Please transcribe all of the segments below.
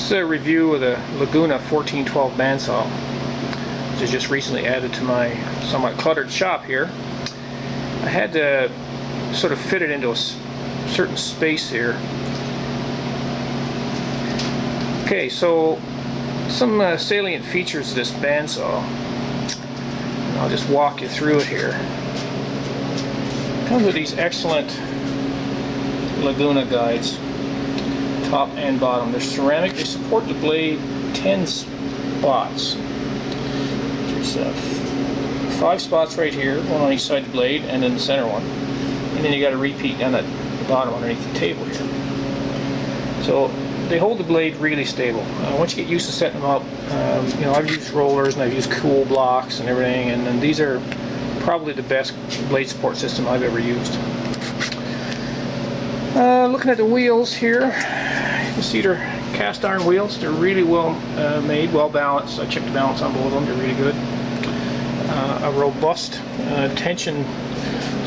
This is a review of the Laguna 1412 bandsaw, which is just recently added to my somewhat cluttered shop here. I had to sort of fit it into a certain space here. Okay, so some salient features of this bandsaw. And I'll just walk you through it here. It comes with these excellent Laguna guides, top and bottom. They're ceramic. They support the blade 10 spots. There's 5 spots right here, one on each side of the blade, and then the center one. And then you got a repeat down at the bottom underneath the table here. So they hold the blade really stable. Once you get used to setting them up, you know, I've used rollers and I've used cool blocks and everything, and these are probably the best blade support system I've ever used. Looking at the wheels here, you can see they're cast iron wheels. They're really well made, well balanced. I checked the balance on both of them. They're really good. A robust tension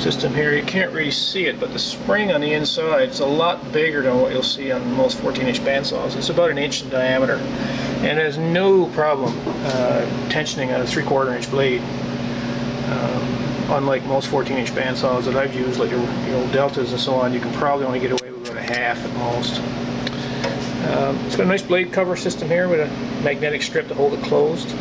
system here. You can't really see it, but the spring on the inside is a lot bigger than what you'll see on most 14-inch bandsaws. It's about 1 inch in diameter, and has no problem tensioning on a 3/4 inch blade. Unlike most 14-inch bandsaws that I've used, like your deltas and so on, you can probably only get away with about 1/2 at most. It's got a nice blade cover system here with a magnetic strip to hold it closed.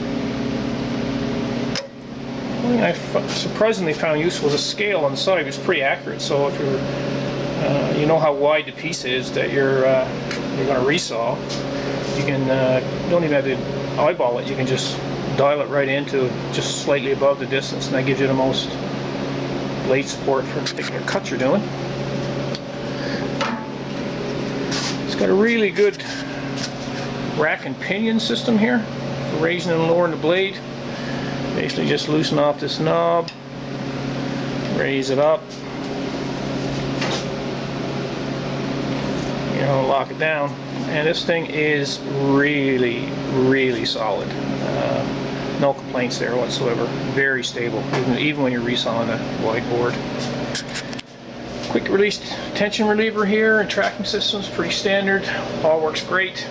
One thing I surprisingly found useful was a scale on the side, which is pretty accurate. So if you're, you know how wide the piece is that you're going to resaw, you can don't even have to eyeball it. You can just dial it right into just slightly above the distance, and that gives you the most blade support for the particular cut you're doing. It's got a really good rack and pinion system here for raising and lowering the blade. Basically just loosen off this knob, raise it up, you know, lock it down, and this thing is really solid. No complaints there whatsoever. Very stable, even when you're resawing a wide board. Quick release tension reliever here, and tracking system's pretty standard. All works great.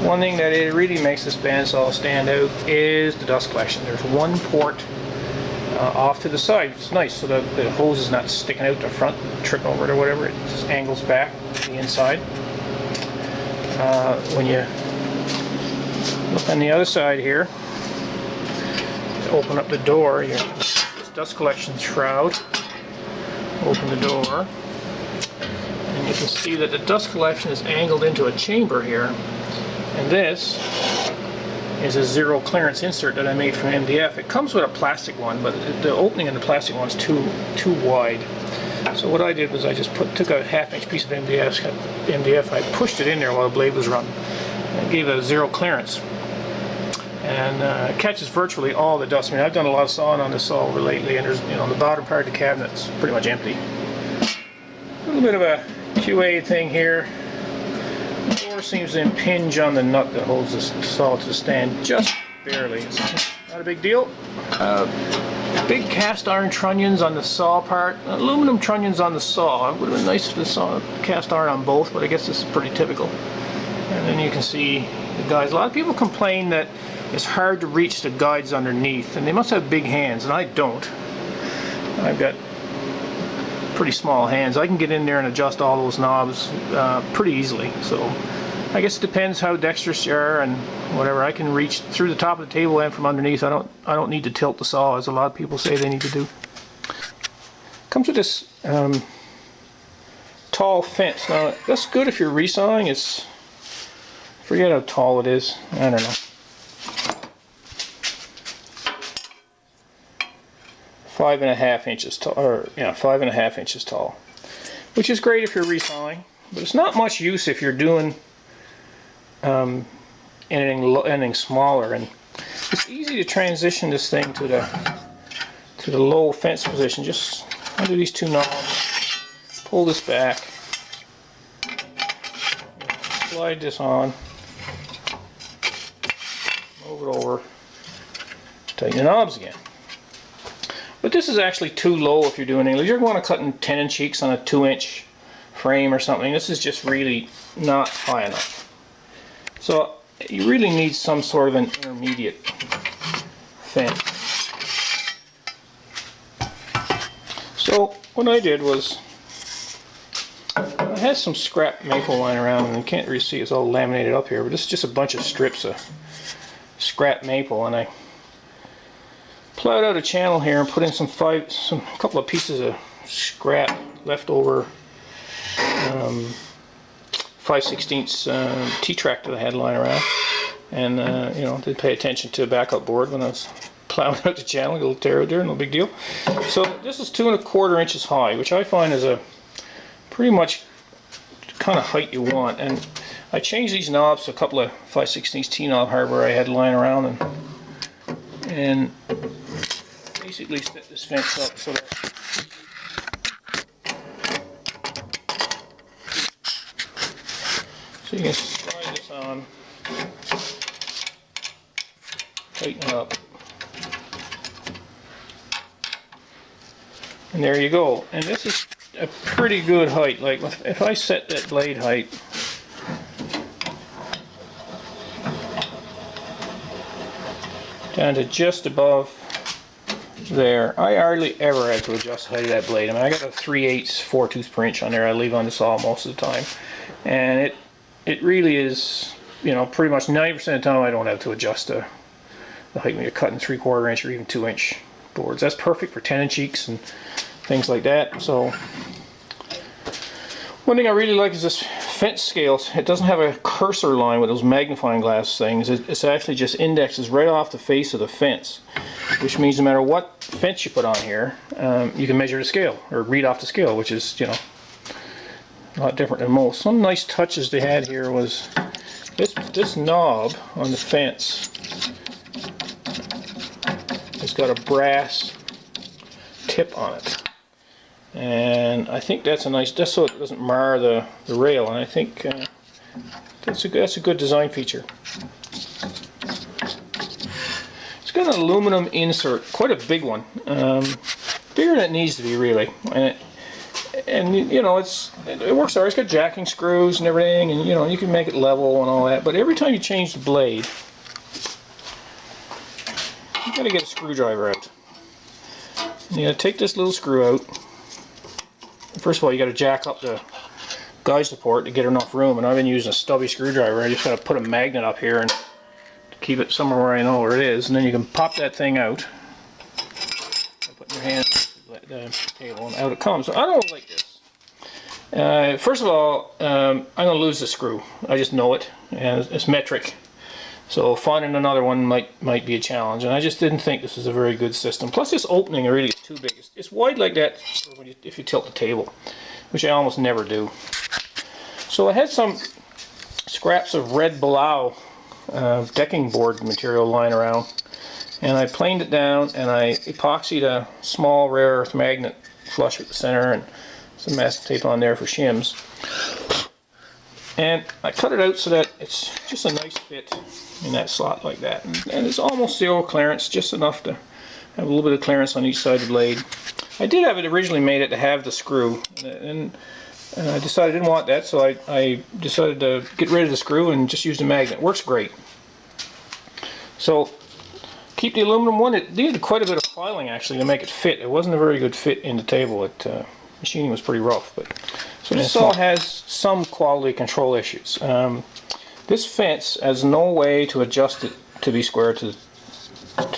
One thing that it really makes this bandsaw stand out is the dust collection. There's one port off to the side. It's nice, so that the hose is not sticking out the front, tripping over it or whatever. It just angles back to the inside. When you look on the other side here, to open up the door, you have this dust collection shroud. Open the door, and you can see that the dust collection is angled into a chamber here. And this is a zero clearance insert that I made from MDF. It comes with a plastic one, but the opening in the plastic one is too wide. So what I did was I just took a 1/2 inch piece of MDF, I pushed it in there while the blade was running, and gave it a zero clearance. And it catches virtually all the dust. I mean, I've done a lot of sawing on this saw over lately, and there's, you know, the bottom part of the cabinet's pretty much empty. A little bit of a QA thing here. The door seems to impinge on the nut that holds this saw to the stand just barely. It's not a big deal. Big cast iron trunnions on the saw part, aluminum trunnions on the saw. It would have been nice if the saw cast iron on both, but I guess this is pretty typical. And then you can see the guides. A lot of people complain that it's hard to reach the guides underneath, and they must have big hands, and I don't. I've got pretty small hands. I can get in there and adjust all those knobs pretty easily. So I guess it depends how dexterous you are and whatever. I can reach through the top of the table and from underneath. I don't need to tilt the saw, as a lot of people say they need to do. Comes with this tall fence. Now that's good if you're resawing. It's, forget how tall it is. I don't know. 5.5 inches tall, or yeah, 5.5 inches tall, which is great if you're resawing, but it's not much use if you're doing anything smaller. And it's easy to transition this thing to the low fence position. Just undo these 2 knobs, pull this back, slide this on, move it over, tighten the knobs again. But this is actually too low if you're doing English. You're going to cut in tenon cheeks on a 2-inch frame or something. This is just really not high enough. So you really need some sort of an intermediate fence. So what I did was, I had some scrap maple lying around, and you can't really see it's all laminated up here, but this is just a bunch of strips of scrap maple, and I plowed out a channel here and put in a couple of pieces of scrap leftover 5/16 T-track that I had lying around, and you know, didn't pay attention to a backup board when I was plowing out the channel. A little tear out there, no big deal. So this is 2 1/4 inches high, which I find is a pretty much kind of height you want. And I changed these knobs to a couple of 5/16 T-knob hardware I had lying around, and basically set this fence up so that you can slide this on, tighten up, and there you go. And this is a pretty good height. Like if I set that blade height down to just above there, I hardly ever had to adjust the height of that blade. I mean, I got a 3/8 4-tooth per inch on there I leave on the saw most of the time, and it really is, you know, pretty much 90% of the time I don't have to adjust the height when you're cutting 3/4 inch or even 2-inch boards. That's perfect for 10-inch cheeks and things like that. So one thing I really like is this fence scale. It doesn't have a cursor line with those magnifying glass things. It's actually just indexes right off the face of the fence, which means no matter what fence you put on here, you can measure the scale or read off the scale, which is, you know, a lot different than most. Some nice touches they had here was this knob on the fence. It's got a brass tip on it, and I think that's a nice, just so it doesn't mar the rail, and I think that's a good design feature. It's got an aluminum insert, quite a big one, bigger than it needs to be really, and you know, it works alright. It's got jacking screws and everything, and you know, you can make it level and all that, but every time you change the blade, you gotta get a screwdriver out. You gotta take this little screw out. First of all, you gotta jack up the guide support to get enough room, and I've been using a stubby screwdriver. I just gotta put a magnet up here and keep it somewhere where I know where it is, and then you can pop that thing out. Put your hand on the table, and out it comes. So I don't like this. First of all, I'm gonna lose the screw. I just know it, and it's metric. So finding another one might be a challenge, and I just didn't think this was a very good system. Plus this opening really is too big. It's wide like that if you tilt the table, which I almost never do. So I had some scraps of red Balau decking board material lying around, and I planed it down, and I epoxied a small rare earth magnet flush with the center, and some masking tape on there for shims. And I cut it out so that it's just a nice fit in that slot like that. And it's almost zero clearance, just enough to have a little bit of clearance on each side of the blade. I did have it originally made it to have the screw, and I decided I didn't want that, so I decided to get rid of the screw and just use the magnet. It works great. So keep the aluminum one. It needed quite a bit of filing actually to make it fit. It wasn't a very good fit in the table. Machining was pretty rough, but so this saw has some quality control issues. This fence has no way to adjust it to be square to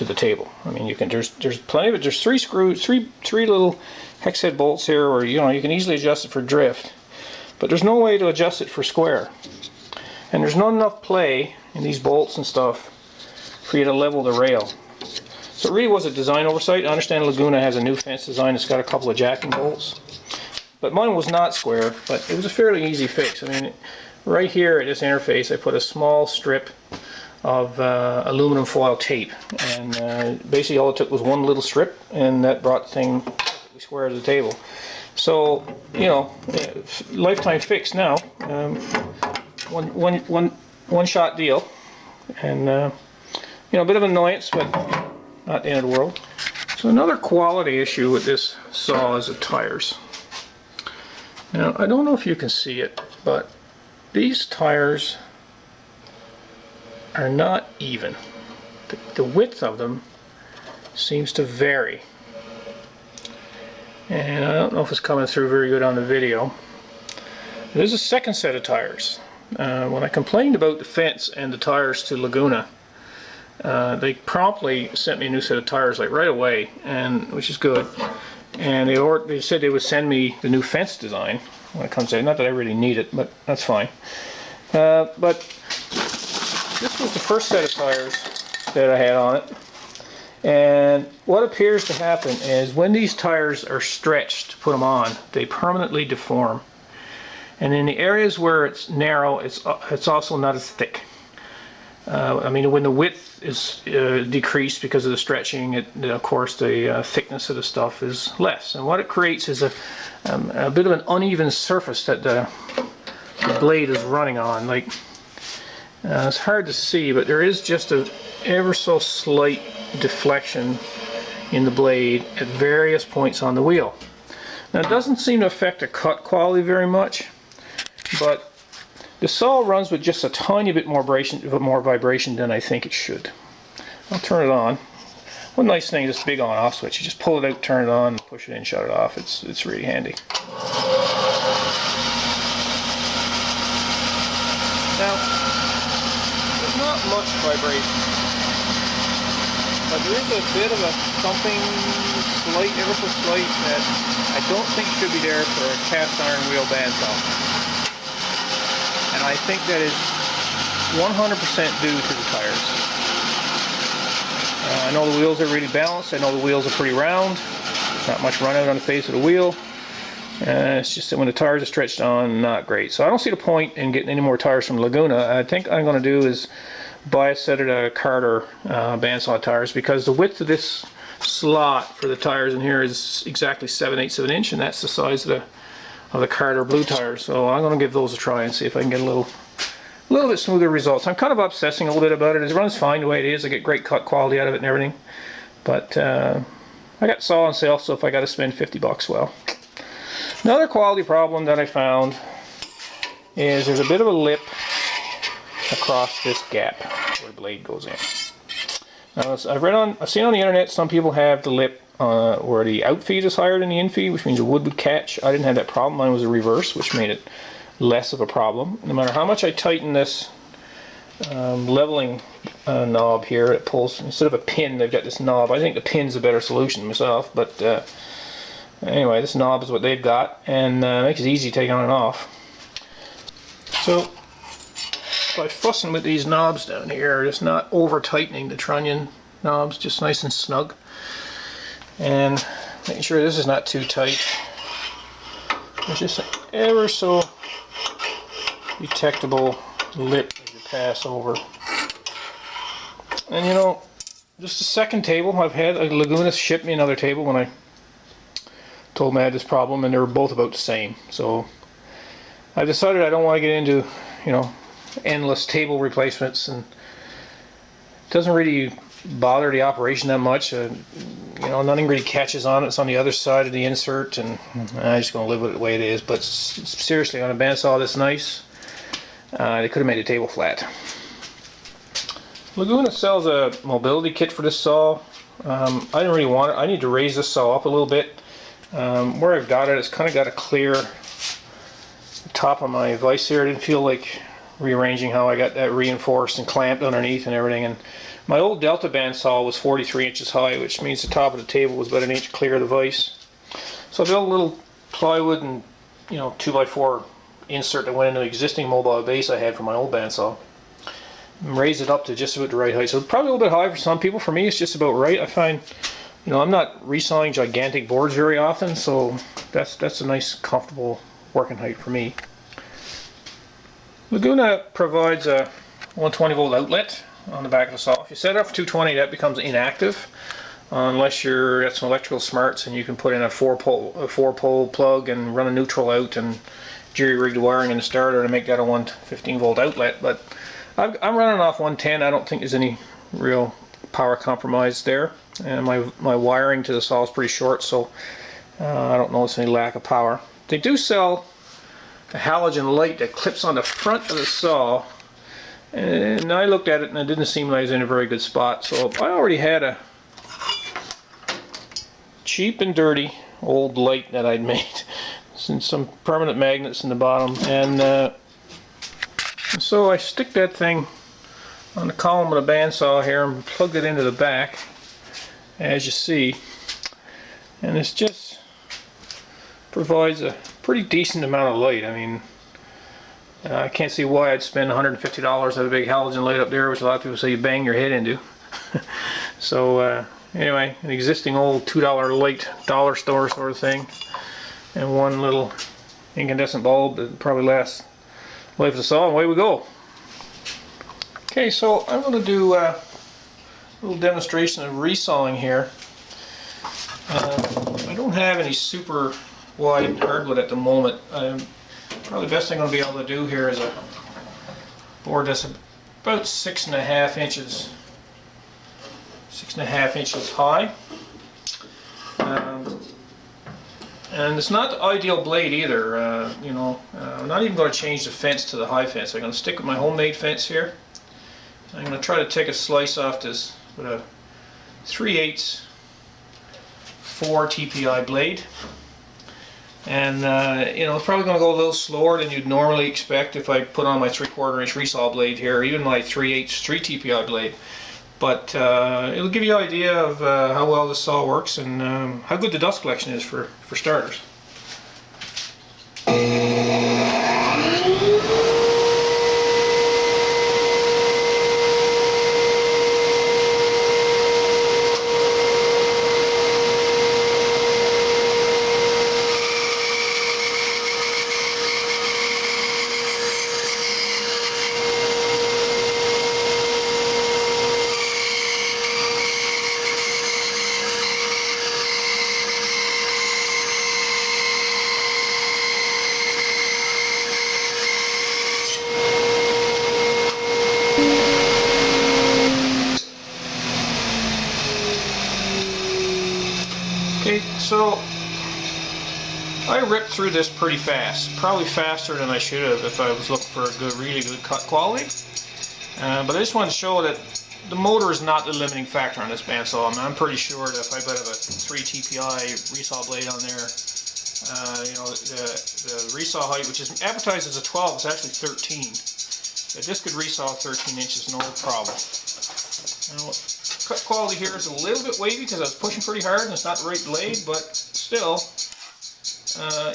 the table. I mean, you can. There's plenty of it. There's 3 screws, three little hex head bolts here, where you can easily adjust it for drift, but there's no way to adjust it for square. And there's not enough play in these bolts and stuff for you to level the rail. So it really was a design oversight. I understand Laguna has a new fence design that's got a couple of jacking bolts, but mine was not square, but it was a fairly easy fix. I mean, right here at this interface I put a small strip of aluminum foil tape, and basically all it took was one little strip, and that brought the thing perfectly square to the table. So, you know, lifetime fix now, one shot deal, and you know, a bit of annoyance, but not the end of the world. So another quality issue with this saw is the tires. Now, I don't know if you can see it, but these tires are not even. The width of them seems to vary. And I don't know if it's coming through very good on the video. There's a second set of tires. When I complained about the fence and the tires to Laguna, they promptly sent me a new set of tires like right away, and which is good. And they said they would send me the new fence design when it comes in. Not that I really need it, but that's fine. But this was the first set of tires that I had on it. And what appears to happen is when these tires are stretched to put them on, they permanently deform. And in the areas where it's narrow, it's also not as thick. I mean, when the width is decreased because of the stretching, of course the thickness of the stuff is less. And what it creates is a bit of an uneven surface that the blade is running on. Like it's hard to see, but there is just a ever so slight deflection in the blade at various points on the wheel. Now it doesn't seem to affect the cut quality very much, but the saw runs with just a tiny bit more vibration than I think it should. I'll turn it on. One nice thing is this big on-off switch. You just pull it out, turn it on, push it in, shut it off. It's really handy. Now, there's not much vibration, but there is a bit of a thumping, slight, ever so slight, that I don't think should be there for a cast iron wheel bandsaw. And I think that is 100% due to the tires. I know the wheels are really balanced. I know the wheels are pretty round. There's not much run out on the face of the wheel. It's just that when the tires are stretched on, not great. So I don't see the point in getting any more tires from Laguna. I think I'm going to do is buy a set of the Carter bandsaw tires, because the width of this slot for the tires in here is exactly 7/8 of an inch, and that's the size of the Carter blue tires. So I'm going to give those a try and see if I can get a little bit smoother results. I'm kind of obsessing a little bit about it. It runs fine the way it is. I get great cut quality out of it and everything. But I got saw on sale, so if I got to spend $50, well. Another quality problem that I found is there's a bit of a lip across this gap where the blade goes in. Now, I've seen on the internet some people have the lip where the outfeed is higher than the infeed, which means the wood would catch. I didn't have that problem. Mine was the reverse, which made it less of a problem. No matter how much I tighten this leveling knob here, it pulls. Instead of a pin, they've got this knob. I think the pin's a better solution myself, but anyway, this knob is what they've got, and makes it easy to take on and off. So by fussing with these knobs down here, just not over tightening the trunnion knobs, just nice and snug, and making sure this is not too tight. There's just an ever so detectable lip as you pass over. And you know, just the second table I've had, Laguna shipped me another table when I told them I had this problem, and they were both about the same. So I decided I don't want to get into, you know, endless table replacements, and it doesn't really bother the operation that much. You know, nothing really catches on it. It's on the other side of the insert, and I'm just going to live with it the way it is. But seriously, on a bandsaw this nice, they could have made the table flat. Laguna sells a mobility kit for this saw. I didn't really want it. I need to raise this saw up a little bit. Where I've got it, it's kind of got a clear top of my vise here. I didn't feel like rearranging how I got that reinforced and clamped underneath and everything. And my old Delta bandsaw was 43 inches high, which means the top of the table was about an inch clear of the vise. So I built a little plywood and, you know, 2x4 insert that went into the existing mobile base I had for my old bandsaw, and raised it up to just about the right height. So probably a little bit high for some people. For me, it's just about right. I find, you know, I'm not resawing gigantic boards very often, so that's a nice, comfortable working height for me. Laguna provides a 120 volt outlet on the back of the saw. If you set it up for 220, that becomes inactive unless you're at some electrical smarts and you can put in a four pole plug and run a neutral out and jury-rig the wiring in the starter to make that a 115 volt outlet. But I'm running off 110. I don't think there's any real power compromise there, and my wiring to the saw is pretty short, so I don't notice any lack of power. They do sell a halogen light that clips on the front of the saw And I looked at it and it didn't seem like it was in a very good spot. So I already had a cheap and dirty old light that I'd made. And some permanent magnets in the bottom. And so I stick that thing on the column of the bandsaw here and plug it into the back, as you see. And it just provides a pretty decent amount of light. I mean, I can't see why I'd spend $150 on a big halogen light up there, which a lot of people say you bang your head into. So anyway, an existing old $2 light, dollar store sort of thing, and one little incandescent bulb that probably lasts life of the saw, and away we go. Okay, so I'm going to do a little demonstration of resawing here. I don't have any super wide hardwood at the moment. Probably the best thing I'm going to be able to do here is a board that's about 6.5 inches, 6.5 inches high. And it's not the ideal blade either. You know, I'm not even going to change the fence to the high fence. I'm going to stick with my homemade fence here. I'm going to try to take a slice off this with a 3/8 4 TPI blade. And you know, it's probably going to go a little slower than you'd normally expect if I put on my 3/4 inch resaw blade here, or even my 3/8 3 TPI blade. But it'll give you an idea of how well this saw works and how good the dust collection is for starters. Okay, so I ripped through this pretty fast, probably faster than I should have if I was looking for a good, really good cut quality. But I just wanted to show that the motor is not the limiting factor on this bandsaw. I mean, I'm pretty sure that if I put a 3 TPI resaw blade on there, you know, the resaw height, which is advertised as a 12, is actually 13. This could resaw 13 inches, no problem. Now, cut quality here is a little bit wavy because I was pushing pretty hard and it's not the right blade, but still,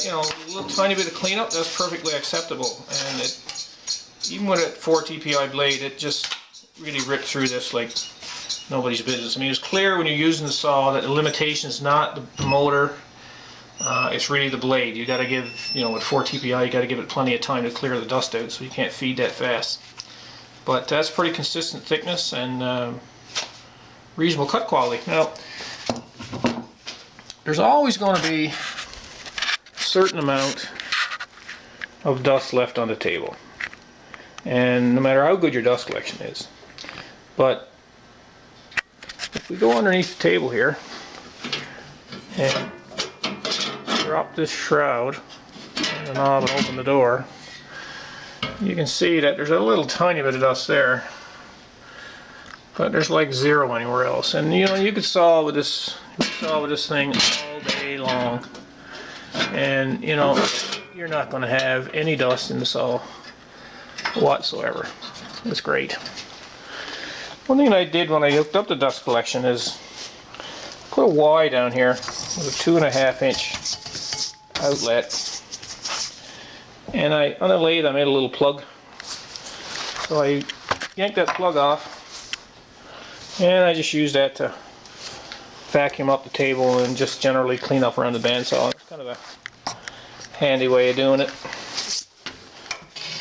you know, a little tiny bit of cleanup, that's perfectly acceptable. And it, even with a 4 TPI blade, it just really ripped through this like nobody's business. I mean, it's clear when you're using the saw that the limitation is not the motor, it's really the blade. You got to give, you know, with 4 TPI, you got to give it plenty of time to clear the dust out, so you can't feed that fast. But that's pretty consistent thickness and reasonable cut quality. Now, there's always going to be a certain amount of dust left on the table, and no matter how good your dust collection is. But if we go underneath the table here and drop this shroud on the knob and open the door, you can see that there's a little tiny bit of dust there, but there's like zero anywhere else. And you know, you could saw with this thing all day long, and you know, you're not going to have any dust in the saw whatsoever. It's great. One thing I did when I hooked up the dust collection is put a Y down here with a 2.5 inch outlet, and on the lathe I made a little plug. So I yanked that plug off, and I just used that to vacuum up the table and just generally clean up around the bandsaw. It's kind of a handy way of doing it.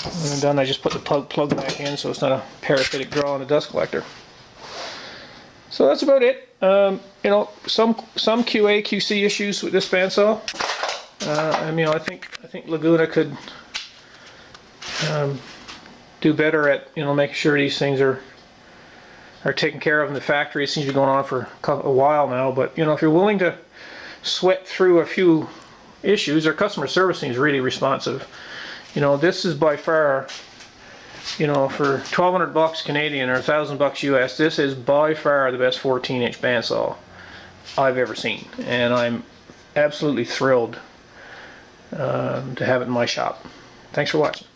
When I'm done, I just put the plug back in so it's not a parasitic draw on the dust collector. So that's about it. You know, some QA QC issues with this bandsaw. I mean, I think Laguna could do better at, you know, making sure these things are taken care of in the factory. It seems to be going on for a while now, but you know, if you're willing to sweat through a few issues, their customer service seems really responsive. You know, this is by far you know, for 1,200 bucks Canadian or 1,000 bucks US, this is by far the best 14-inch bandsaw I've ever seen, and I'm absolutely thrilled to have it in my shop. Thanks for watching.